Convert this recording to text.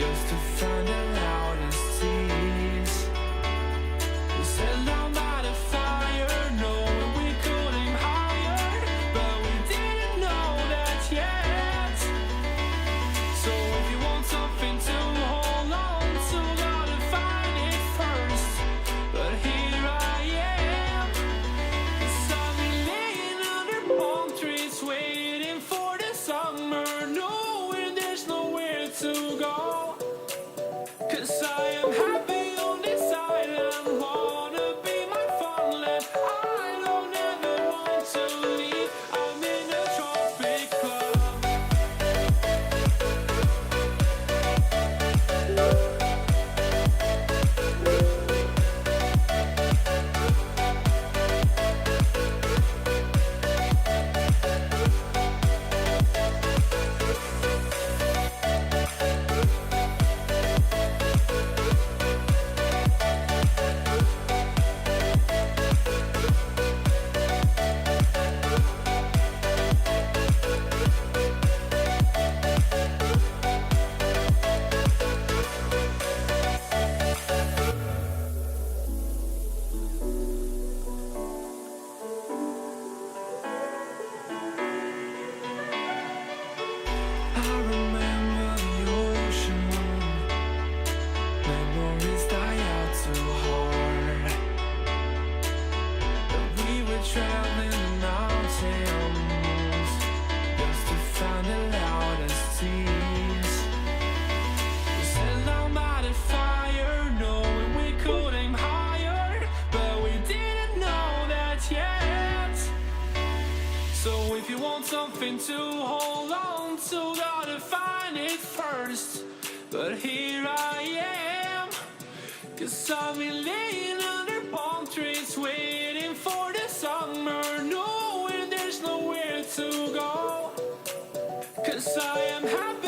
just to find the loudest tease. We sat down by the fire, knowing we could aim higher, but we didn't know that yet. So if you want something to hold on to, gotta find it first. But here I am, 'cause I've been laying under palm trees, waiting for the summer, knowing there's nowhere to go. 'Cause I am happy on this island, wanna be my farmland. I don't ever want to leave, I'm in a tropic club. I remember the ocean, memories die out too hard. But we were traveling the mountains just to find the loudest tease. We sat down by the fire, knowing we could aim higher, but we didn't know that yet. So if you want something to hold on to, gotta find it first. But here I am, 'cause I've been laying under palm trees, waiting for the summer, knowing there's nowhere to go. 'Cause I am happy